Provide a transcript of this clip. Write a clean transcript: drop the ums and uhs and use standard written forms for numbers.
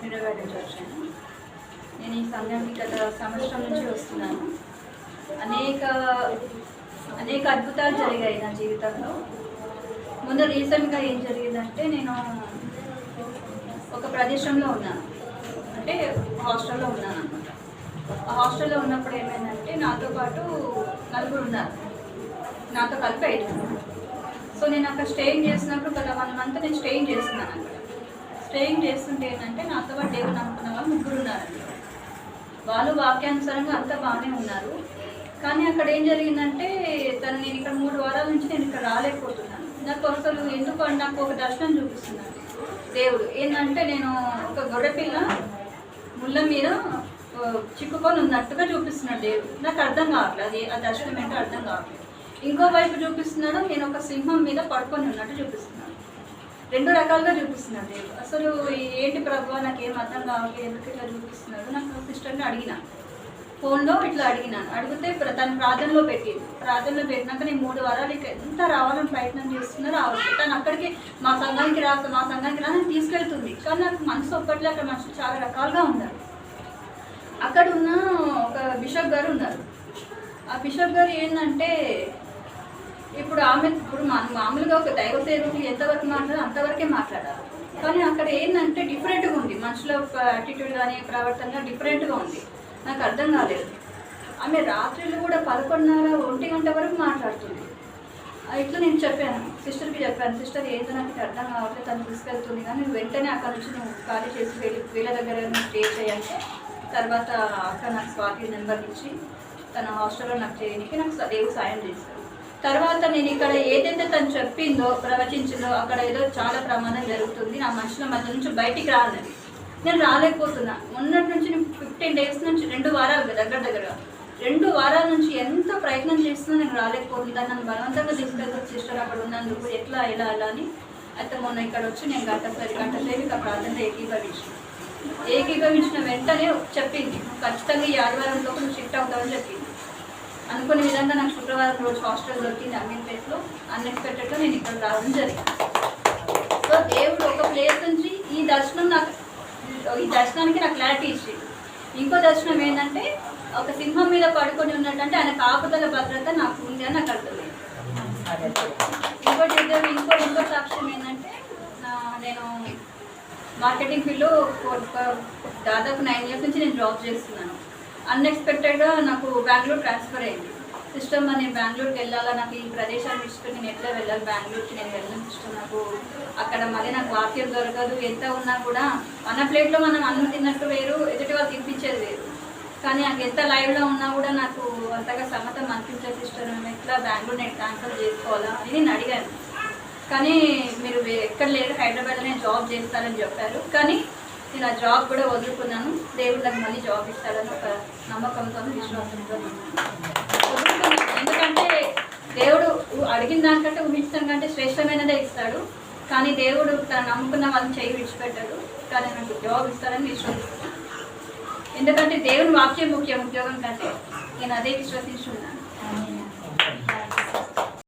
లక్ష్మీరావు నుంచి వచ్చాను. నేను ఈ సంఘానికి గత సంవత్సరం నుంచి వస్తున్నాను. అనేక అద్భుతాలు జరిగాయి నా జీవితంలో. ముందు రీసెంట్గా ఏం జరిగిందంటే, నేను ఒక ప్రదేశంలో ఉన్నాను, అంటే హాస్టల్లో ఉన్నాను అనమాట. ఆ హాస్టల్లో ఉన్నప్పుడు ఏమైందంటే, నాతో పాటు నలుగురు ఉన్నారు, నాతో కలిపి 5 మంది. సో నేను అక్కడ స్టేయింగ్ చేసినప్పుడు గత 1 మంత్ నేను స్టేయింగ్ చేస్తున్నాను అక్కడ. స్టేయింగ్ చేస్తుంటే ఏంటంటే, నాతో పాటు దేవుని నమ్ముకున్న వాళ్ళు 3 ఉన్నారండి. వాళ్ళు వాక్యానుసారంగా అంతా బాగానే ఉన్నారు. కానీ అక్కడ ఏం జరిగిందంటే, నేను ఇక్కడ 3 వారాల నుంచి నేను ఇక్కడ రాలేకపోతున్నాను. నాకు అసలు ఎందుకు నాకు ఒక దర్శనం చూపిస్తున్నాను దేవుడు. ఏంటంటే, నేను ఒక గొర్రెపిల్ల ముళ్ళ మీద చిక్కుకొని ఉన్నట్టుగా చూపిస్తున్నాడు దేవుడు. నాకు అర్థం కావట్లేదు, అది ఆ దర్శనం ఏంటో అర్థం కావట్లేదు. ఇంకో వైపు చూపిస్తున్నాడు, నేను ఒక సింహం మీద పడుకొని ఉన్నట్టు చూపిస్తున్నాను. 2 రకాలుగా చూపిస్తున్నాడు దేవుడు. అసలు ఏంటి ప్రభు, నాకు ఏం అర్థం కావట్లేదు, ఎందుకు ఇట్లా చూపిస్తున్నాడు. నాకు సిస్టర్ని అడిగిన, ఫోన్లో ఇట్లా అడిగినాను. అడిగితే తను ప్రార్థనలో పెట్టింది. ప్రార్థనలో పెట్టినాక నేను 3 వారాలు ఇక్కడ ఎంత రావాలని ప్రయత్నం చేస్తున్నా రావట్లేదు. తను అక్కడికి మా సంఘానికి రా నేను తీసుకెళ్తుంది. కానీ నాకు మనసు ఒక్కట్లే. అక్కడ మనుషులు చాలా రకాలుగా ఉన్నారు. అక్కడ ఉన్న ఒక బిషప్ గారు ఉన్నారు. ఆ బిషప్ గారు ఏంటంటే, ఇప్పుడు మామూలుగా ఒక దైవ సేవకులు ఎంతవరకు మాట్లాడాలి అంతవరకే మాట్లాడాలి. కానీ అక్కడ ఏంటంటే డిఫరెంట్గా ఉంది, మనుషుల యాటిట్యూడ్ కానీ ప్రవర్తన డిఫరెంట్గా ఉంది. నాకు అర్థం కాలేదు. ఆమె రాత్రులు కూడా 11:30, 1 గంట వరకు మాట్లాడుతుంది. ఇట్లా నేను చెప్పాను, సిస్టర్కి చెప్పాను, సిస్టర్ ఏంటో నాకు అర్థం కావట్లేదు, తను తీసుకెళ్తుంది, కానీ వెంటనే అక్కడ నుంచి నువ్వు ఖాళీ చేసి వీళ్ళ దగ్గర స్టే చేయాలంటే, తర్వాత అక్కడ నాకు స్వాతి నెంబర్ ఇచ్చి తన హాస్టల్లో నాకు చేయడానికి నాకు దేవుడు సాయం చేశాడు. తర్వాత నేను ఇక్కడ ఏదైతే తను చెప్పిందో, ప్రవచించిందో, అక్కడ ఏదో చాలా ప్రమాదం జరుగుతుంది, నా మనుషుల మధ్య నుంచి బయటికి రానది. నేను రాలేకపోతున్నా. మొన్నటి నుంచి 15 డేస్ నుంచి 2 వారాలు దగ్గర 2 వారాల నుంచి ఎంత ప్రయత్నం చేస్తున్నా నేను రాలేకపోతుంది. దాన్ని నన్ను బలవంతంగా తీసుకెళ్తాను సిస్టర్ అక్కడ ఉన్నందుకు, ఎలా అని. అయితే మొన్న ఇక్కడ వచ్చి నేను గంట సేపు ఇక ప్రార్థన ఏకీభవించిన వెంటనే చెప్పింది, ఖచ్చితంగా ఈ ఆదివారంలో నువ్వు షిఫ్ట్ అవుతావని చెప్పింది. అనుకునే విధంగా నాకు శుక్రవారం రోజు హాస్టల్ దొరికింది అమీన్పేటలో. అన్ఎక్స్పెక్టెడ్గా నేను ఇక్కడ రావడం జరిగింది. సో దేవుడు ఒక ప్లేస్ నుంచి ఈ దర్శనానికి నాకు క్లారిటీ ఇచ్చింది. ఇంకో దర్శనం ఏంటంటే, ఒక సింహం మీద పడుకొని ఉన్నట్టంటే ఆయన కాపుదల భద్రత నాకు ఉంది అని నాకు అర్థమైంది. ఇంకో సాక్ష్యం ఏంటంటే, నేను మార్కెటింగ్ ఫీల్డ్లో దాదాపు 9 ఇయర్స్ నుంచి నేను జాబ్ చేస్తున్నాను. అన్ఎక్స్పెక్టెడ్గా నాకు బెంగళూరు ట్రాన్స్ఫర్ అయింది. సిస్టమ్ నేను బెంగళూరుకి వెళ్ళాలా, నాకు ఈ ప్రదేశాన్ని ఇష్టం, నేను ఎట్లా వెళ్ళాలి బెంగళూరుకి, నేను వెళ్ళడం ఇష్టం నాకు. అక్కడ మళ్ళీ నాకు వాక్యం దొరకదు. ఎంత ఉన్నా కూడా మన ప్లేట్లో మనం అన్నం తిన్నట్టు వేరు, ఎదుటి వాళ్ళు తినిపించేది వేరు. కానీ నాకు ఎంత లైవ్లో ఉన్నా కూడా నాకు అంతగా సమ్మతం అనిపించేది. సిస్టర్ ఎట్లా బెంగళూరు నేను ట్రాన్స్ఫర్ చేసుకోవాలా అని నేను అడిగాను. కానీ మీరు ఎక్కడ లేరు, హైదరాబాద్లో నేను జాబ్ చేస్తానని చెప్పారు. కానీ నేను ఆ జాబ్ కూడా వదులుకున్నాను. దేవుడు నాకు మళ్ళీ జాబ్ ఇస్తాడని ఒక నమ్మకంతో, విశ్వాసంతో వదులుకున్నాను. ఎందుకంటే దేవుడు అడిగిన దానికంటే ఊహించడం కంటే శ్రేష్టమైనదే ఇస్తాడు. కానీ దేవుడు తను నమ్ముకున్న వాళ్ళని చేయి విడిచిపెట్టాడు. కానీ నాకు జాబ్ ఇస్తాడని విశ్వసిస్తున్నాను. ఎందుకంటే దేవుని వాక్యం ముఖ్యం, ఉద్యోగం కంటే. నేను అదే విశ్వసించున్నాను.